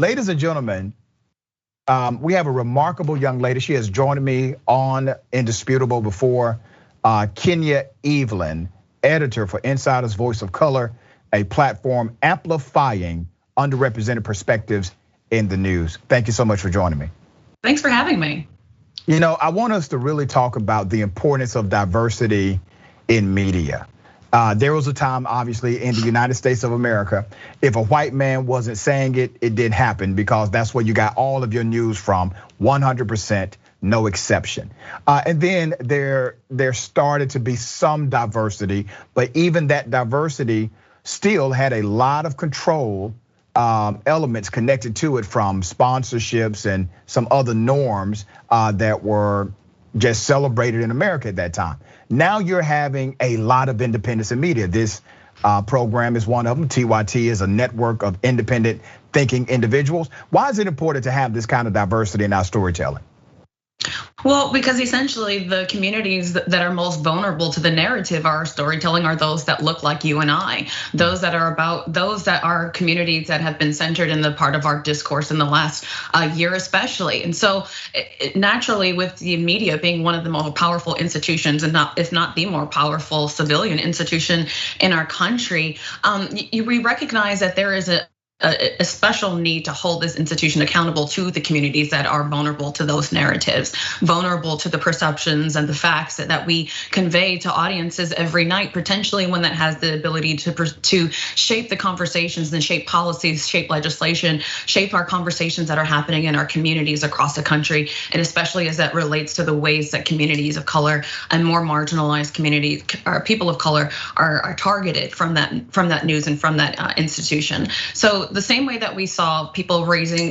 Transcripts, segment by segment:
Ladies and gentlemen, we have a remarkable young lady. She has joined me on Indisputable before. Kenya Evelyn, editor for Insider's Voice of Color, a platform amplifying underrepresented perspectives in the news. Thank you so much for joining me. Thanks for having me. You know, I want us to really talk about the importance of diversity in media. There was a time, obviously, in the United States of America, if a white man wasn't saying it, it didn't happen because that's where you got all of your news from, 100%, no exception. And then there started to be some diversity, but even that diversity still had a lot of control elements connected to it, from sponsorships and some other norms that were just celebrated in America at that time. Now you're having a lot of independence in media. This program is one of them. TYT is a network of independent thinking individuals. Why is it important to have this kind of diversity in our storytelling? Well, because essentially the communities that are most vulnerable to the narrative of our storytelling are those that look like you and I. Those that are communities that have been centered in the part of our discourse in the last year especially. And so naturally, with the media being one of the most powerful institutions, and if not the more powerful civilian institution in our country, we recognize that there is a special need to hold this institution accountable to the communities that are vulnerable to those narratives, vulnerable to the perceptions and the facts that we convey to audiences every night, potentially one that has the ability to shape the conversations and shape policies, shape legislation, shape our conversations that are happening in our communities across the country, and especially as that relates to the ways that communities of color and more marginalized communities or people of color are targeted from that news and from that institution. So the same way that we saw people raising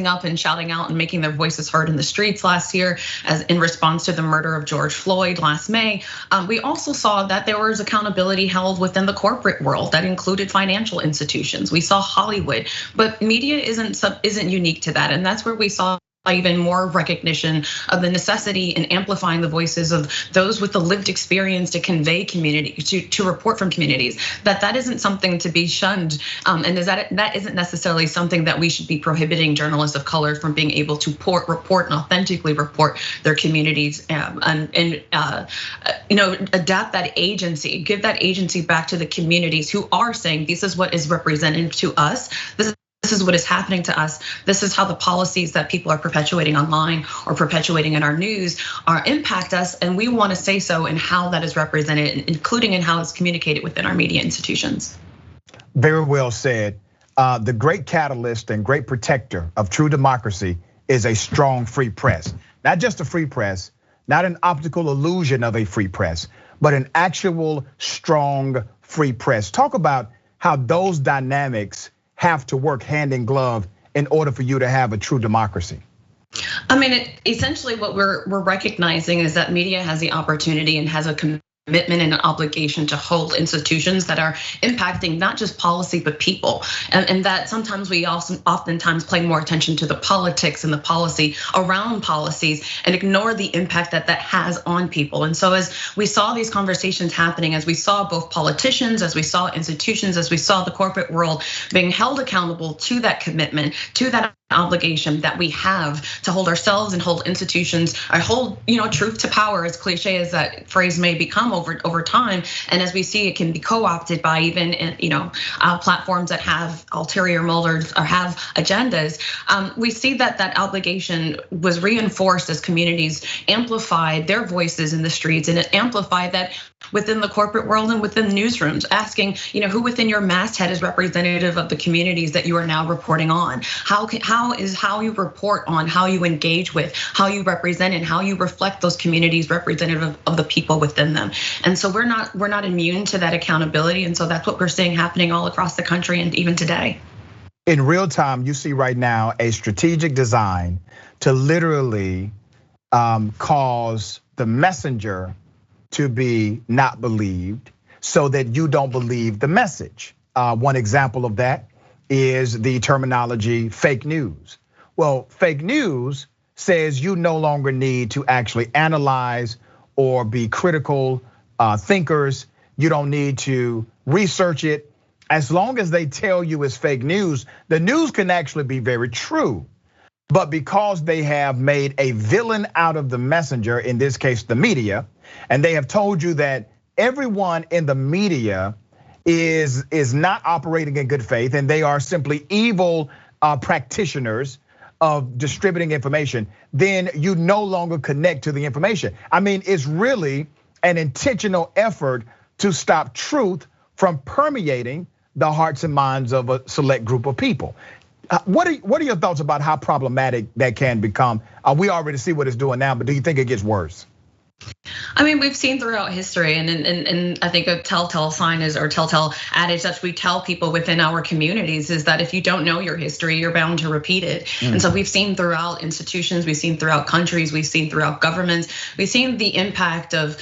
up and shouting out and making their voices heard in the streets last year, as in response to the murder of George Floyd last May, we also saw that there was accountability held within the corporate world that included financial institutions. We saw Hollywood, but media isn't unique to that, and that's where we saw even more recognition of the necessity in amplifying the voices of those with the lived experience to convey community, to report from communities. That isn't something to be shunned, and that isn't necessarily something that we should be prohibiting journalists of color from being able to report and authentically report their communities, and adapt that agency, give that agency back to the communities who are saying this is what is represented to us. This is what is happening to us. This is how the policies that people are perpetuating online or perpetuating in our news impact us, and we want to say so in how that is represented, including in how it's communicated within our media institutions. Very well said. The great catalyst and great protector of true democracy is a strong free press. Not just a free press, not an optical illusion of a free press, but an actual strong free press. Talk about how those dynamics have to work hand in glove in order for you to have a true democracy. I mean, essentially what we're recognizing is that media has the opportunity and has a commitment and an obligation to hold institutions that are impacting not just policy, but people. And that sometimes we oftentimes pay more attention to the politics and the policy around policies and ignore the impact that has on people. And so as we saw these conversations happening, as we saw both politicians, as we saw institutions, as we saw the corporate world being held accountable to that commitment, to that obligation that we have to hold ourselves and hold institutions, or hold truth to power, as cliche as that phrase may become over time. And as we see, it can be co-opted by even platforms that have ulterior motives or have agendas. We see that obligation was reinforced as communities amplified their voices in the streets, and it amplified that within the corporate world and within newsrooms, asking who within your masthead is representative of the communities that you are now reporting on. How you report on, how you engage with, how you represent, and how you reflect those communities representative of the people within them. And so we're not immune to that accountability, and so that's what we're seeing happening all across the country and even today. In real time, you see right now a strategic design to literally cause the messenger to be not believed, so that you don't believe the message. One example of that is the terminology fake news. Well, fake news says you no longer need to actually analyze or be critical thinkers. You don't need to research it. as long as they tell you it's fake news, the news can actually be very true. But because they have made a villain out of the messenger, in this case, the media, and they have told you that everyone in the media is not operating in good faith, and they are simply evil practitioners of distributing information, then you no longer connect to the information. I mean, it's really an intentional effort to stop truth from permeating the hearts and minds of a select group of people. What are your thoughts about how problematic that can become? We already see what it's doing now, but do you think it gets worse? I mean, we've seen throughout history, and I think a telltale sign is, or telltale adage that we tell people within our communities is that if you don't know your history, you're bound to repeat it. And so we've seen throughout institutions, we've seen throughout countries, we've seen throughout governments, we've seen the impact of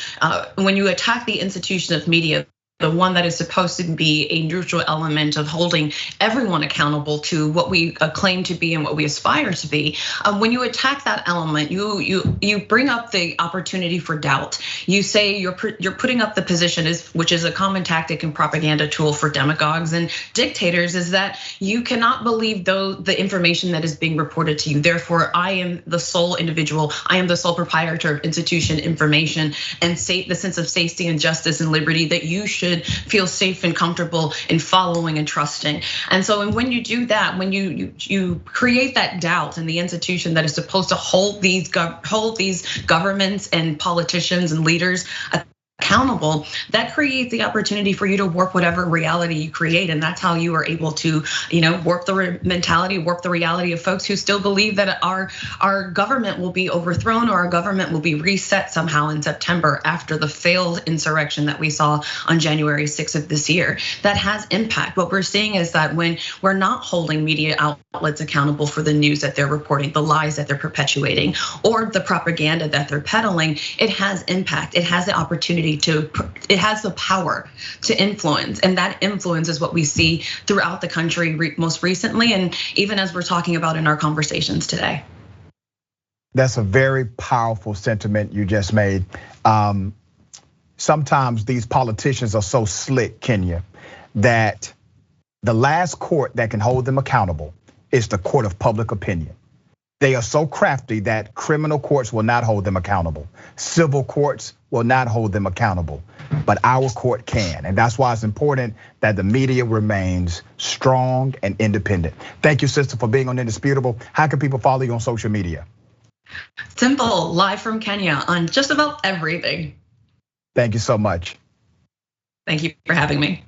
when you attack the institution of media, the one that is supposed to be a neutral element of holding everyone accountable to what we claim to be and what we aspire to be. When you attack that element, you bring up the opportunity for doubt. You say you're putting up the position, which is a common tactic and propaganda tool for demagogues and dictators, is that you cannot believe the information that is being reported to you. Therefore, I am the sole individual, I am the sole proprietor of institution information, and the sense of safety and justice and liberty that you should feel safe and comfortable in following and trusting. And so when you do that, when you create that doubt in the institution that is supposed to hold these governments and politicians and leaders accountable, that creates the opportunity for you to warp whatever reality you create. And that's how you are able to, warp the mentality, warp the reality of folks who still believe that our government will be overthrown or our government will be reset somehow in September after the failed insurrection that we saw on January 6th of this year. That has impact. What we're seeing is that when we're not holding media outlets accountable for the news that they're reporting, the lies that they're perpetuating, or the propaganda that they're peddling, it has impact. It has the opportunity it has the power to influence, and that influence is what we see throughout the country most recently, and even as we're talking about in our conversations today. That's a very powerful sentiment you just made. Sometimes these politicians are so slick, Kenya, that the last court that can hold them accountable is the court of public opinion. They are so crafty that criminal courts will not hold them accountable. Civil courts will not hold them accountable, but our court can. And that's why it's important that the media remains strong and independent. Thank you, sister, for being on Indisputable. How can people follow you on social media? Simple, live from Kenya on just about everything. Thank you so much. Thank you for having me.